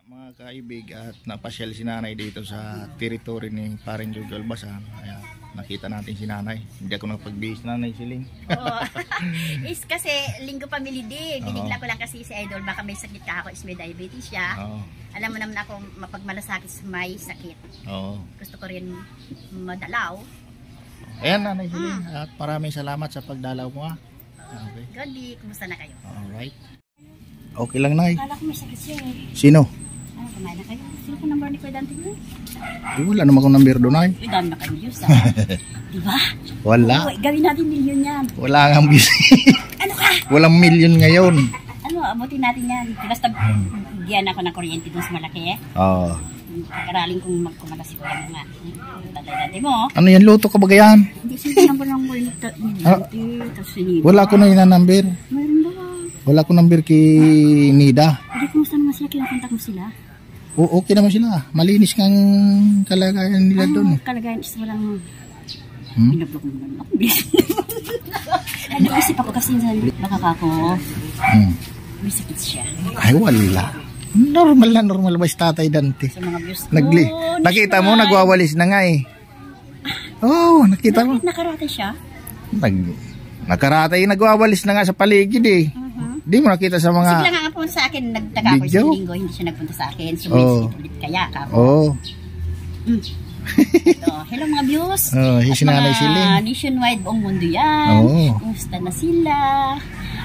mga kaibig at napasyal si nanay dito sa teritoryo ni Paring Jojo Albasan. Kaya nakita natin si nanay. Hindi ako napagbihis nanay Siling. Oo. Is kasi linggo family day. Binigla ko lang kasi si Idol. Baka may sakit ka ako. Is may diabetes siya. Alam mo naman ako mapagmalasakit may sakit. Gusto ko rin madalaw. Ayan nanay Siling. At maraming salamat sa pagdalaw mo. Okay. Godi, kumusta na kayo? Alright. Okay lang nay. Kala ko may sakit siya eh. Sino? Kumain na kayo. Sino ko number ni Kuya Dante mo? Wala naman akong number doon ay. Dami na kayo views ha. Diba? Wala. Oo, gawin natin million yan. Wala nga views. Ano ka? Walang million ngayon. Ano, abutin natin yan. Basta diyan ako ng kuryente dun sa malaki. Oo. Pag-araling kung magkumala si Kuya mo nga. Tatay mo. Ano yan? Luto ka ba yan? Hindi siya number ng Kuya Dante. Wala ko na yun na number. Mayroon ba? Wala ko number kay Nida. Hindi, kumusta naman sila? Kinakontak mo sila? Oo, okay naman sila. Malinis kang kalagayan nila doon. Kalagayan is walang binablog mo naman ako. Nag-isip ako kasi baka ako may sakit siya. Ay, wala. Normal na normal ba si Tatay Dante? Sa mga views ko. Nakita mo, nagwawalis na nga eh. Oo, nakita mo. Nakarate siya? Nakaratay, nagwawalis na nga sa paligid eh. Di mo nakita sa mga... Sige lang nga po sa akin, nagtaka ako isang linggo, hindi siya nagpunta sa akin. Sumisit ulit kaya ka po. Oo. Hello mga views. Si Nanay Siling. Nationwide buong mundo yan. Kumusta na sila.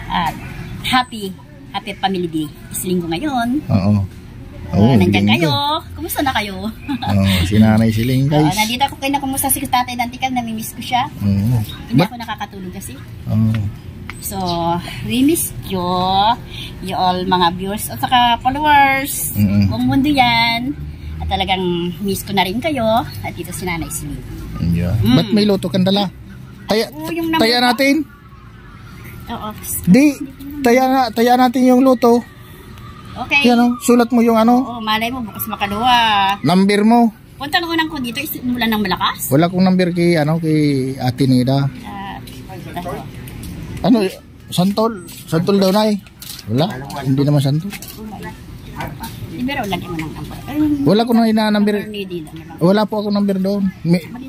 At happy family day. Islinggo ngayon. Nandiyan kayo. Kumusta na kayo? Si Nanay Siling guys. Nandito ako kayo na kumusta si Tatay Dante ka. Namimiss ko siya. Hindi ako nakakatulog kasi. So, we miss you all mga viewers at saka followers. Buong mundo yan. At talagang miss ko na rin kayo. At dito si Nanay Siling. Ba't may luto kang dala? Taya natin? Oo. Di, taya natin yung luto. Okay. Yan sulat mo yung ano. Oo, malay mo, bukas makaluwa. Number mo. Punta ng unang ko dito, mula ng malakas. Wala kong number kay Ate Nida. Ano, Santol? Santol daw na eh. Wala, hindi naman Santol. Pero lagi mo ng number. Wala ko na ina-number. Wala po ako number doon.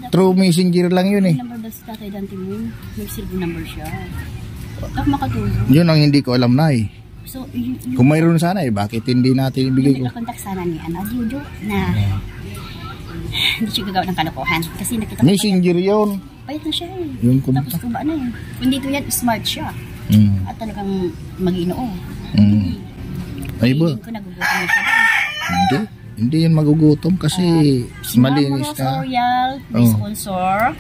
True messenger lang yun eh. Number daw sa Tatay Dante mo. May silver number siya. Tapos makatulong. Yun ang hindi ko alam na eh. So, kung mayroon sana eh, bakit hindi natin ibigay ko? Kontak sana ni Jojo na hindi siya gagawa ng kalokohan. Kasi nakita ko messenger yun. Payat na siya eh. Yung tapos kuba na eh. Kung dito yan, smart siya. At talagang mag-inoo. Ay ba? Hindi ko nagugutom na siya. Hindi yan magugutom kasi malinis na. Royal, may sponsor.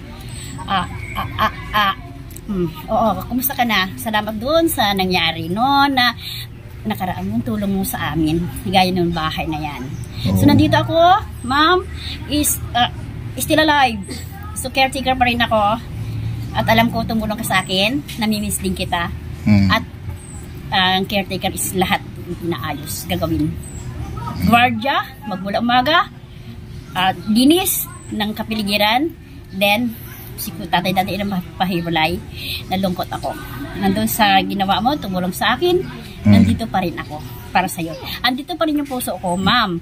Oo, kumusta ka na? Salamat doon sa nangyari na nakaraan mong tulong mo sa amin. Gaya ng bahay na yan. So nandito ako, ma'am, is still alive. So caretaker pa rin ako. At alam ko tumulong ka sa akin. Namimiss din kita. At ang caretaker is lahat inaayos, gagawin. Guardia, magmula umaga. Dinis ng kapiligiran. Then, si Tatay Dante na pahiwalay. Nalungkot ako. Nandun sa ginawa mo, tumulong sa akin. Nandito pa rin ako para sa'yo. Andito pa rin yung puso ko, ma'am.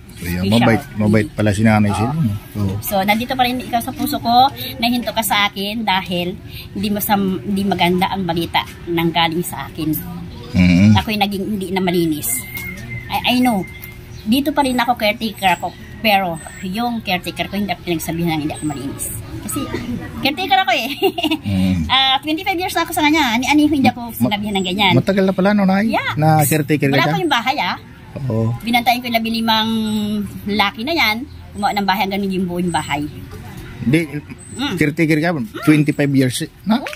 Mabait pala si Nanay Siling. So, nandito pa rin ikaw sa puso ko. Nahinto ka sa akin dahil hindi maganda ang balita nang galing sa akin. Ako'y naging hindi na malinis. I know. Dito pa rin ako, caretaker ako. Pero, yung caretaker ko, hindi ako pinagsabihan ng hindi ako malinis. Kasi, caretaker ako eh. 25 years na ako sa kanya. Hindi ako sinabihan ng ganyan. Matagal na pala, no, Nay? Yeah. Na caretaker ka Wala dyan? ko yung bahay, Binantayan ko yung 15 laki na yan. Gumawa ng bahay hanggang yung buo yung bahay. Hindi, caretaker ka, 25 years.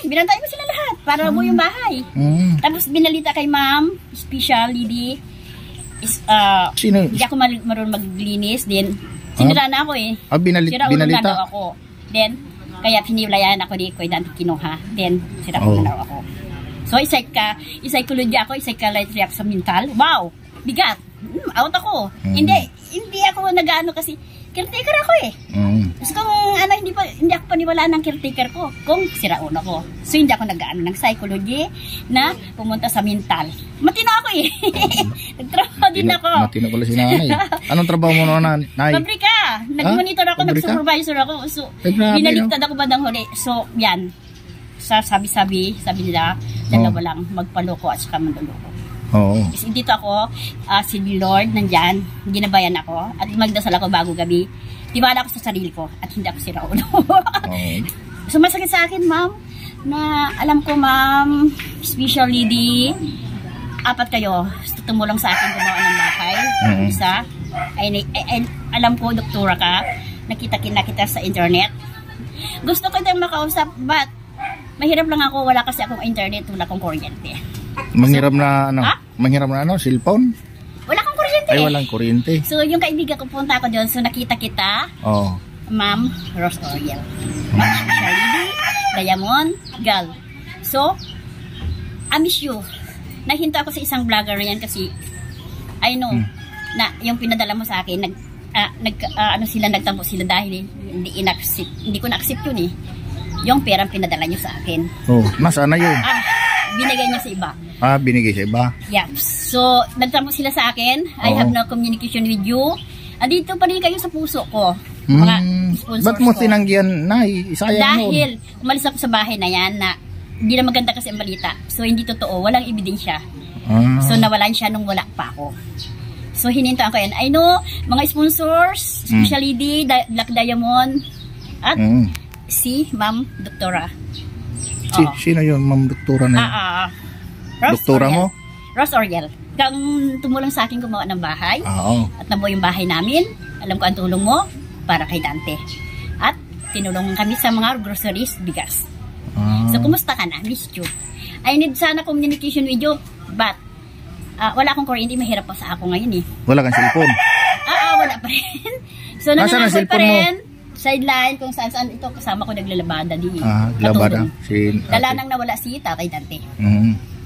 Binantayan ko sila lahat para buo yung bahay. Tapos, binalita kay ma'am, special lady, hindi ako marunong maglinis. Then, sinira na ako eh. Binalita? Daw ako. Then, kaya piniwlayan ako di Kuya Dante kinuha. Then, sira ko na ako. So, psychology ako, psychiatry sa mental. Wow! Bigat! Out ako. Hindi ako nag-ano kasi caretaker ako eh. So kung ano, hindi ako paniwalaan ng caretaker ko, kung siraulo ko. So hindi ako nag-ano ng psychology na pumunta sa mental. Matino ako eh. Nagtrabaho din ako. Matino pala si nanay. Anong trabaho mo noon, nay? Pabrika. Nag-monitor ako, nag-supervisor ako. So binaliktad ako bandang huli. So yan. Sabi nila, dalawa lang, magpaloko at saka manduloko. Oo. Kasi dito ako, si Lord nandyan, ginabayan ako, at magdasal ako bago gabi. Tiwala ako sa sarili ko, at hindi ako siraulo. So masakit sa akin, ma'am, na alam ko, ma'am, especially apat kayo, tumulong sa akin gumawa ng bahay. Isa, ay, alam ko, doktora ka, nakita kita sa internet. Gusto ko itong makausap, but mahirap lang ako, wala kasi akong internet, wala akong kuryente. Manghiram na ano? Manghiram na ano? Cellphone? Wala akong kuryente. Ay, walang kuryente. So, yung kaibigan ko, punta ako doon, so nakita kita, Ma'am Rose Oriel. Charlie, Diamond, Gal. So, I miss you. Nahinto ako sa isang vlogger na yan kasi I know na yung pinadala mo sa akin, nagtampo sila dahil hindi ko na-accept yun eh. Yung perang pinadala nyo sa akin. Nasaan na yun? Binigay niya sa iba. Binigay sa iba? Yeah. So, nagtampo sila sa akin. I have no communication with you. Andito pa rin kayo sa puso ko. Mga sponsors ba't mo ko. tinanggihan, nay? Sayang dahil umalis ako sa bahay na yan na hindi na maganda kasi ang balita. So, hindi totoo. Walang ebidensya. So, nawalan siya nung wala pa ako. So, hinintaan ko yan. I know, mga sponsors, especially Black Diamond, at si Ma'am Doktora. Sino yun, Ma'am Doktora na yun? Doktora mo? Rose Oriel. Kang tumulong sa akin gumawa ng bahay. At nabuo yung bahay namin. Alam ko ang tulong mo para kay Dante. At tinulungan kami sa mga groceries, bigas. So, kumusta ka na? Miss you. I need sana communication with you. But, wala akong kuryente. Mahirap pa sa ako ngayon eh. Wala kang cellphone? Wala pa rin. So, nananakot pa rin. Sideline, kung saan ito, kasama ko naglalabada di. Labada. Dala nang nawala si Tatay Dante.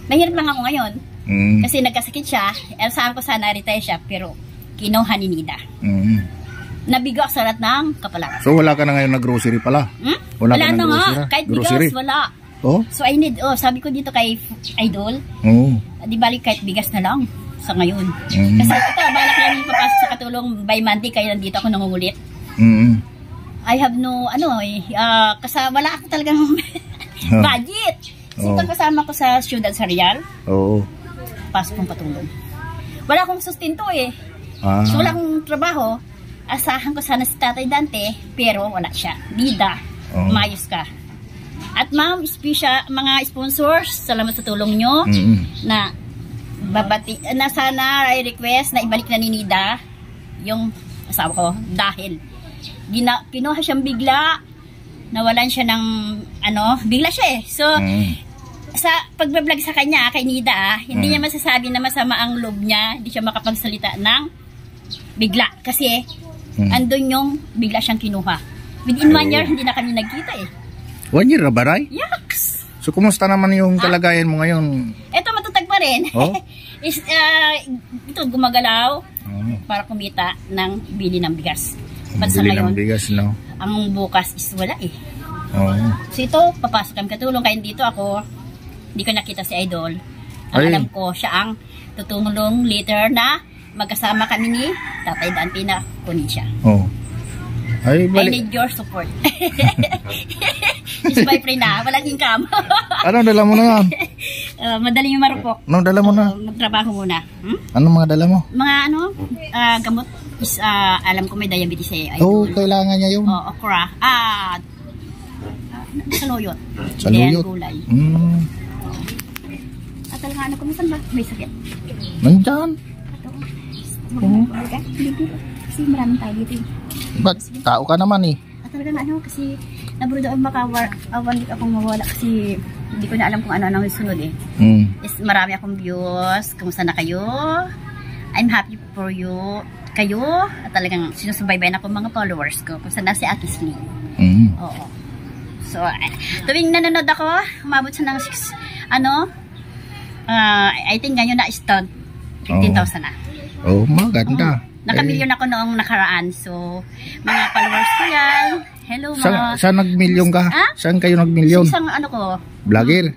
Mahirap lang ako ngayon. Kasi nagkasakit siya. Saan ko sana retire siya, pero kinuha ni Nida. Nabigo sa lahat ng kapalang. So wala ka na ngayon na grocery pala? Wala ka na nga. Kahit bigas, wala. So I need, sabi ko dito kay Idol, di balik kahit bigas na lang sa ngayon. Kasi ito, balak lang yung papasok sa katulong by Monday, kaya nandito ako nangungulit. I have no, kasi wala ako talagang budget. So, kasama ko sa Ciudad Sarial. Pasok kong patulong. Wala akong sustento eh. So, wala akong trabaho. Asahan ko sana si Tatay Dante, pero wala siya. Nida, mayos ka. At ma'am, mga sponsors, salamat sa tulong nyo na sana request na ibalik na ni Nida yung asawa ko dahil kinuha siyang bigla, nawalan siya ng bigla siya eh. So, sa pagbablog sa kanya, kay Nida, hindi niya masasabi na masama ang loob niya, hindi siya makapagsalita ng bigla. Kasi, andun yung bigla siyang kinuha. Within 1 year, hindi na kami nagkita eh. 1 year na ba, Ray? Yes! So, kumusta naman yung kalagayan mo ngayon? Eto, matutag pa rin. Ito, gumagalaw para kumita ng bili ng bigas. But sa ngayon, bigas, no? ang bukas is wala eh. So ito, papasok kami katulong. Kaya dito ako, hindi ko nakita si Idol. Ang alam ko, siya ang tutulong later na magkasama kami ni Tatay Dante na kunin siya. I need your support. Is my friend na, walang income. Anong dala mo na yan? Madaling yung marupok. Anong dala mo na? Magtrabaho muna. Anong mga dala mo? Mga gamot. Alam ko may diabetes eh. Kailangan niya yun. Okra. Saluyot. Saluyot? Gulay. Talaga ko, minsan ba may sakit? Nandyan. Kasi maraming tayo dito. Ba't tao ka naman eh? Talaga kasi naburo doon makawalik akong mawala kasi hindi ko na alam kung ano ang sunod eh. Marami akong views. Kumusta na kayo? I'm happy for you. Kayo, at talagang sinusubaybayan ako mga followers ko kung saan na si Ate Slee. Oo. So, tuwing nanonood ako, umabot siya ng 6, I think ngayon na-start 15,000 na. Maganda. Naka-million ako noong nakaraan. So, mga followers ko yan. Hello mga... Saan nag-million ka? Ah? Saan kayo nag-million? Isang ano ko. Vlogger?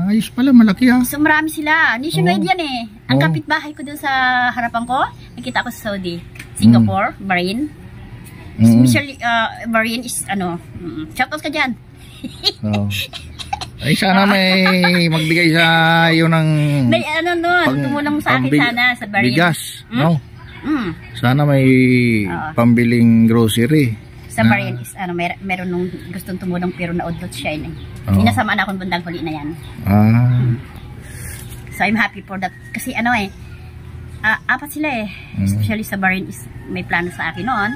Ayos pala, malaki ha. So, marami sila. Nationwide yan eh. Ang Oh. kapitbahay ko dun sa harapan ko, nakita ko sa Saudi. Singapore, Bahrain. Especially, Bahrain is ano, shoutout ka dyan. Oh. Ay, sana may magbigay sa iyo ng May ano nun, tumulong sa akin sana sa Bahrain. bigas, no? Sana may Oo. pambiling grocery. Sa Bahrain is ano, meron nung gustong tumulong pero naudlot siya yun eh. Oo. Inasama na akong bandang huli na yan. So I'm happy for that. Kasi ano eh, apat sila eh. Especially sa Bahrain is may plano sa akin noon.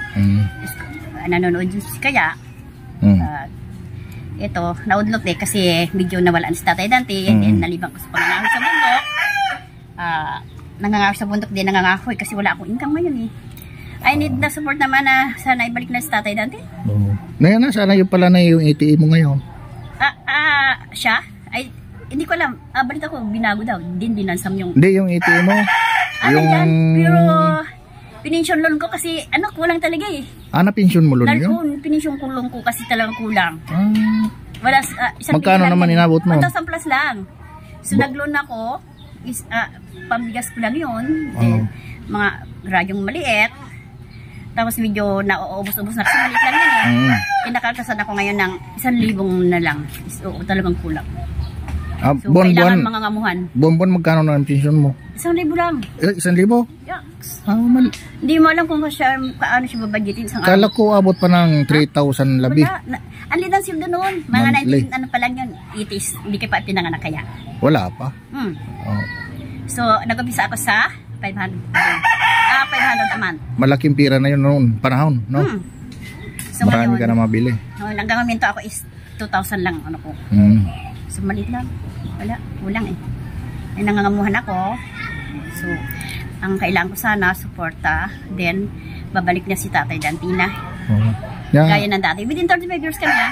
Nanonood yung si Kaya. Ito, naudlot eh kasi medyo nawalaan si Tatay Dante. And then nalibang ko sa pangangahon sa bundok. Nangangahon sa bundok din, nangangahon kasi wala akong income ngayon eh. I need the support naman na sana ibalik na si Tatay Dante. Ngayon na, sana yung pala na yung ATM mo ngayon. Siya? Ay, hindi ko alam. Balita ko, binago daw. Dinansam yung... Hindi, yung ATM mo. Yung... Yan, pero... Pinensyon loan ko kasi, ano, kulang talaga eh. Na-pension mo loan yun? Pinensyon ko loan ko kasi talagang kulang. Wala, isang magkano naman inabot mo? 1,000 plus lang. So, nag-loan ako, is, pambigas ko lang yun. Then, mga radyong maliit. Tapos medyo nauubos-ubos na kasi maliit lang yun eh. Pinakaltasan ako ngayon ng 1,000 na lang. So, talagang kulang. So, kailangan mga ngamuhan. Buwan-buwan magkano na ang pension mo? 1,000 lang. 1,000? Yucks. Hindi mo alam kung paano siya babadgetin sa kala ko abot pa ng 3,000 labi. Wala. Ang lidan sildo noon. Mga 19, ano pa lang yun, 80s. Hindi ka pa pinanganak kaya. Wala pa? So, nag-umpisa ako sa 500 a month. Malaking pira na yun noon, panahon, no? So, marami ka na mabili. Hanggang momento ako is 2,000 lang, ano ko. So, maliit lang. Wala, kulang eh. Ay, nangangamuhan ako. So, ang kailangan ko sana, suporta. Then, babalik na si Tatay Dante na. Gaya ng dati. Within 35 years kami ha.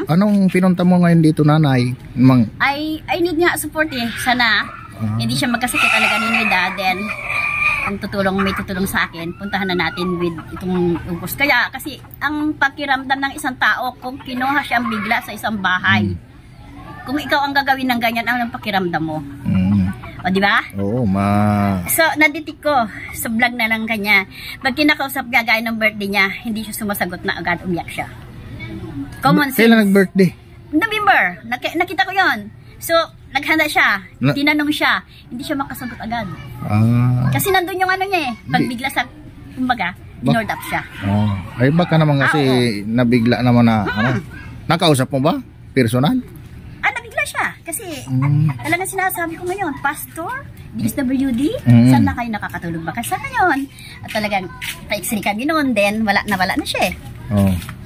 Anong pinunta mo ngayon dito, nanay? I need nga support eh. Sana, hindi siya magkasakit talaga ni Nida. Then, ang may tutulong sa akin, puntahan na natin with itong ugos. Kaya, kasi, ang pakiramdam ng isang tao, kung kinuha siyang bigla sa isang bahay, kung ikaw ang gagawin ng ganyan, ano ang pakiramdam mo? O, di ba? Oo, So, naditik ko sa vlog na lang kanya. Pag kinakausap niya, gaya ng birthday niya, hindi siya sumasagot na agad, umiyak siya. Common sense. Kailan nag-birthday? November. Nakita ko yon. So, naghanda siya. Tinanong siya. Hindi siya makasagot agad. Kasi nandun yung ano niya eh. Pag bigla sa, kumbaga, inord up siya. Ay, baka naman kasi nabigla naman na, nakausap mo ba? Personal? Nabigla siya. Kasi, talagang sinasabi ko ngayon, Pastor, DSWD, saan na kayo nakakatulog ba? Kasi ngayon, at talagang, pa-x-ray kami noon, then, wala na siya eh.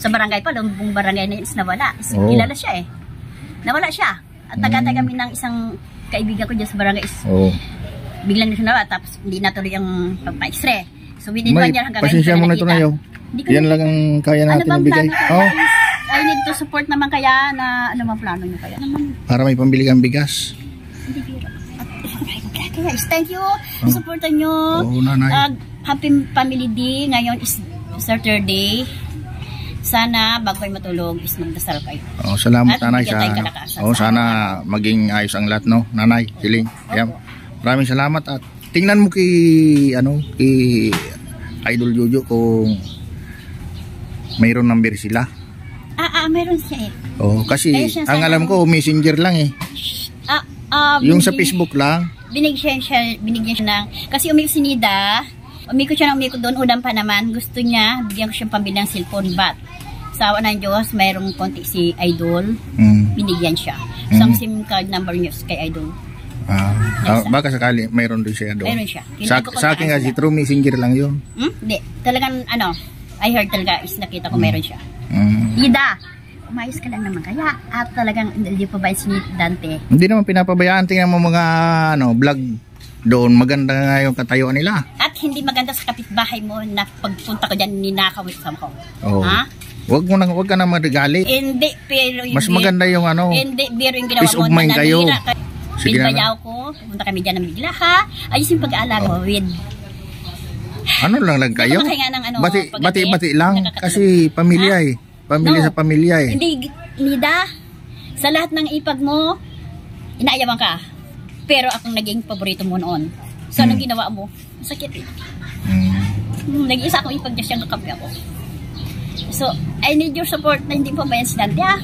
Sa barangay pa, buong barangay na yun is nawala. Kilala siya eh. Nawala siya. At taga-taga kami ng isang kaibigan ko dyan sa barangay is biglang na siya nawala. Tapos hindi natuloy ang pagpa-x-ray. So within 1 year hanggang pasensya mo na ito na yun. Yan lang ang kaya natin ibigay. I need to support naman kaya na ano mang plano nyo kaya naman. Para may pambili kang bigas. Hindi biro. Kaya thank you. Supportan nyo. Happy Family Day. Ngayon is Saturday. Sana bago kayo matulog is magdasal kayo. Salamat nanay sana maging ayos ang lahat, no, nanay Siling. Maraming salamat at tingnan mo kay Idol Jojo kung mayroon number sila. Meron siya eh. Kasi ang alam ko messenger lang eh. Yung sa Facebook lang. Binigyan siya ng kasi umikot si Nida. Umikot siya doon ulam pa naman. Gusto niya bigyan ko siyang pambili ng cellphone but sa awa ng Diyos, mayroong konti si Idol. Binigyan siya. Isang SIM card number niyo kay Idol. Baka sakali mayroon din siya doon. Mayroon siya. Sa akin kasi true messenger lang yun. Hindi. Talagang I heard talaga is nakita ko mayroon siya. Ida, umayos ka lang naman kaya. At talagang hindi pa ba si Dante? Hindi naman pinapabayaan. Tingnan mo mga vlog doon. Maganda nga yung katayuan nila. At hindi maganda sa kapitbahay mo na pagpunta ko dyan ninakaw isang ko. Wag ka na magalit. Hindi, pero mas maganda yung hindi, pero yung ginawa peace of mind kayo. Sige na. Ko, pupunta kami dyan ng bigla ha. Ayos yung pag-aalaga with Ano lang kayo? Hindi ka ng ano, Bati lang. Kasi pamilya eh. Pamilya sa pamilya eh. Hindi, Nida. Sa lahat ng ipag mo, inaayawan ka. Pero akong naging paborito mo noon. So, anong ginawa mo? Masakit eh. Nag-isa akong ipag niya siyang kakampi ako. So, I need your support na hindi pa ba yan si Dante ah.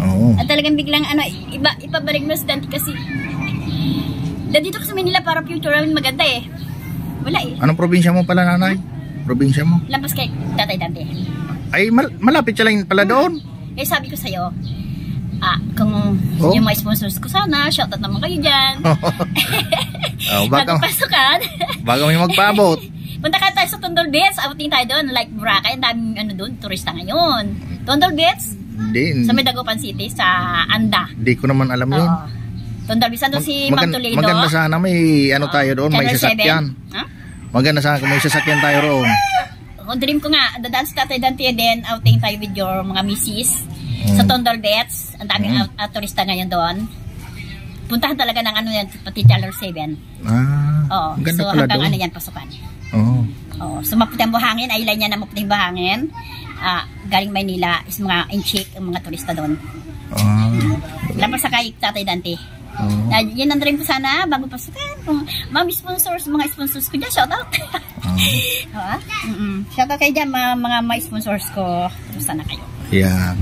Oo. At talagang biglang ano, ipabalik mo si Dante kasi dito ko sa Manila para future namin maganda eh. Wala eh. Anong probinsya mo pala, nanay? Probinsya mo? Lampas kay Tatay Dante. Ay, malapit siya lang pala doon. Eh sabi ko sa'yo, kung yung mga sponsors ko sana, shoutout naman kayo dyan. Bago pasukan. Bago may magpaabot. Punta ka tayo sa Tondo Beach, outing tayo doon, like Boracay, ang daming ano doon, turista ngayon. Tondo Beach? Hindi. Sa Dagupan City, sa Anda. Hindi ko naman alam yun. Tondo Beach, nandun si Ma'am Toledo. Maganda sana may ano tayo doon, may sasakyan. Maganda sana kung may sasakyan tayo roon. Dream ko nga, dadaan sa Tatay Dante din, outing tayo with your mga misis. Sa Tondo Beach, ang daming turista ngayon doon. Puntahan talaga ng ano yan, pati Channel 7. Oo, ganda so pala hanggang doon. ano yan, pasukan. Oo. So maputing buhangin, ay niya na maputing buhangin. Galing Maynila is mga in-check ang mga turista doon. Lampas sa kay Tatay Dante. Yan ang dream ko sana bago pasukan. Kung mga sponsors ko dyan, shout out. Shout out kayo dyan, mga sponsors ko. Sana kayo. Yeah.